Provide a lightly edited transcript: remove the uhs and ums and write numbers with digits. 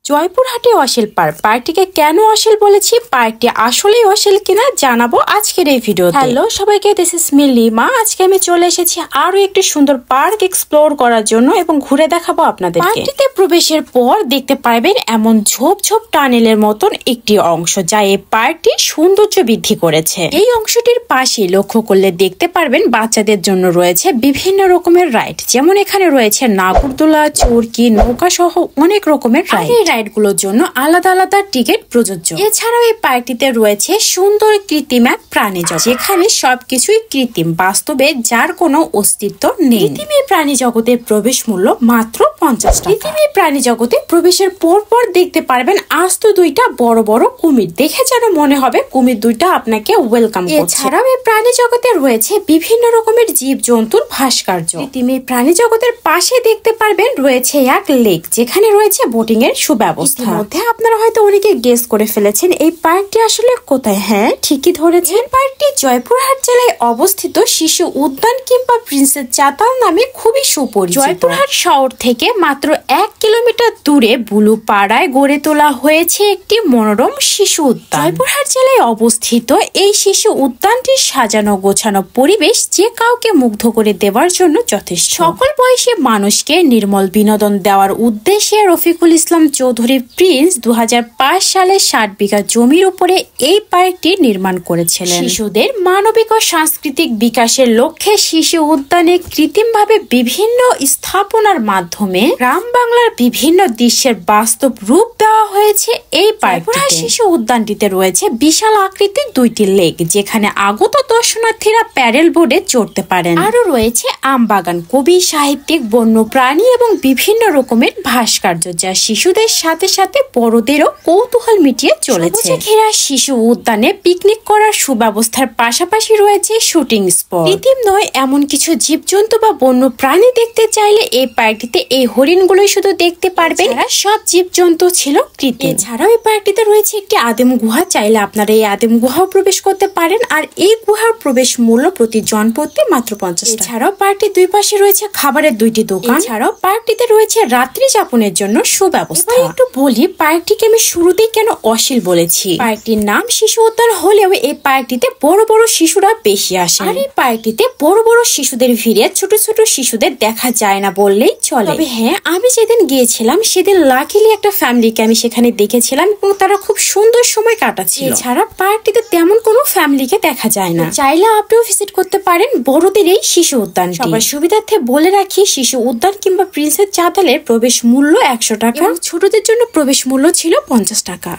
জয়পুরহাটে অশ্লীল পার্কটিকে কেন অশ্লীল বলেছি, পার্কটি আসলেই অশ্লীল কিনা জানাবো আজকের এই ভিডিওতে। হ্যালো সবাইকে, দিস ইজ মি লিমা। আজকে আমি চলে এসেছি আরো একটি সুন্দর পার্ক এক্সপ্লোর করার জন্য এবং ঘুরে দেখাবো আপনাদের। পার্কটিতে প্রবেশের পর দেখতে পারবেন এমন ঝোপ ঝোপ টানেলের মতন একটি অংশ, যা এই পার্কটি সৌন্দর্য বৃদ্ধি করেছে। এই অংশটির পাশে লক্ষ্য করলে দেখতে পারবেন বাচ্চাদের জন্য রয়েছে বিভিন্ন রকমের রাইড, যেমন এখানে রয়েছে নাগরদোলা, চরকি, নৌকা সহ অনেক রকমের রাইড। এই রাইড গুলোর জন্য আলাদা আলাদা টিকিট প্রযোজ্য। এছাড়াও এই পার্কটিতে রয়েছে সুন্দর কৃত্রিম এক প্রাণী জগৎ, যেখানে সবকিছুই কৃত্রিম, বাস্তবে যার কোনো অস্তিত্ব নেই। কৃত্রিম এই প্রাণী জগতের প্রবেশ মূল্য মাত্র 50 টাকা। কৃত্রিম এই প্রাণী জগতে প্রবেশের পর দেখতে পারবেন আস্ত দুইটা বড় বড় কুমির, দেখে যেন মনে হবে কুমির দুইটা আপনাকে ওয়েলকাম করছে। এছাড়াও এই প্রাণী জগতে রয়েছে বিভিন্ন রকমের জীব জন্তুর ভাস্কর্য। কৃত্রিম এই প্রাণী জগতের পাশে দেখতে পারবেন রয়েছে এক লেক, যেখানে রয়েছে বোটিং এর সুব্যবস্থা। মধ্যে আপনারা হয়তো অনেকে গেস করে ফেলেছেন এই পার্কটি আসলে কোথায়। হ্যাঁ, ঠিকই ধরেছেন, পার্কটি জয়পুরহাট জেলায় অবস্থিত শিশু উদ্যান কিংবা প্রিন্সেস চাতাল নামে খুবই সুপরিচিত। জয়পুরহাট শহর থেকে মাত্র 1 কিলোমিটার দূরে বুলু পাড়ায় গড়ে তোলা হয়েছে একটি মনোরম শিশু উদ্যান। জয়পুরহাট জেলায় অবস্থিত এই শিশু উদ্যানটির সাজানো গোছানো পরিবেশ যে কাউকে মুগ্ধ করে দেওয়ার জন্য যথেষ্ট। সকল বয়সী মানুষকে নির্মল বিনোদন দেওয়ার উদ্দেশ্যে রফিকুল ইসলাম চৌধুরী প্রিন্স 2005 সালে 60 বিঘা জমির উপরে এই পার্কটি নির্মাণ করেছিলেন। শিশুদের মানবিক ও সাংস্কৃতিক বিকাশের লক্ষ্যে শিশু উদ্যানে কৃত্রিমভাবে বিভিন্ন স্থাপনার মাধ্যমে গ্রাম বাংলার বিভিন্ন দৃশ্যের বাস্তব রূপ দেওয়া হয়েছে এই পার্কটিতে। শিশু উদ্যানটিতে রয়েছে বিশাল আকৃতির 2টি লেক, যেখানে আগত দর্শনার্থীরা প্যাডেল বোর্ডে চড়তে পারেন। আরো রয়েছে আমবাগান, কবি, সাহিত্যিক, বন্য প্রাণী এবং বিভিন্ন রকমের ভাস্কর্য, যা শিশুদের সাথে সাথে বড়দেরও কৌতূহল মিটিয়ে চলেছে। ঘেরা শিশু উদ্যানে পিকনিক করার সুব্যবস্থার পাশাপাশি রয়েছে শুটিং স্পট। কৃত্রিম নয় এমন কিছু জীবজন্তু বা বন্য প্রাণী দেখতে চাইলে এই পার্কটিতে এই হরিণগুলোই শুধু দেখতে পারবেন, সব জীবজন্তু ছিল কৃত্রিম। এছাড়াও এই পার্কটিতে রয়েছে একটি আদিম গুহা, চাইলে আপনারা এই আদিম গুহাও প্রবেশ করতে পারেন। আর এই গুহার প্রবেশ মূল্য প্রতি জন প্রতি মাত্র 50 টাকা। এছাড়াও পার্কটির দুই পাশে রয়েছে খাবারের 2টি দোকান। এছাড়াও পার্কটিতে রয়েছে রাত্রি যাপনের জন্য সুব্যবস্থা। একটু বলি পার্কটিকে আমি শুরুতেই কেন অশ্লীল বলেছি। পার্কটির নাম শিশু উদ্যান হলেও এই পার্কটিতে বড় বড় শিশুরা বেশি আসে, আর এই পার্কটিতে বড় বড় শিশুদের ভিড়ে ছোট ছোট শিশুদের দেখা যায় না বললেই চলে। তবে হ্যাঁ, আমি যেদিন গিয়েছিলাম সেদিন লাকিলি একটা ফ্যামিলিকে আমি সেখানে দেখেছিলাম এবং তারা খুব সুন্দর সময় কাটাচ্ছিল। এছাড়া পার্কটিতে তেমন কোনো ফ্যামিলিকে দেখা যায় না। চাইলে আপনিও ভিজিট করতে পারেন বড়দের এই শিশু উদ্যান। সবার সুবিধার্থে বলে রাখি, শিশু উদ্যান কিংবা প্রিন্সেস চাতালের প্রবেশ মূল্য 100 টাকা, ছোটদের জন্য প্রবেশ মূল্য ছিল 50 টাকা।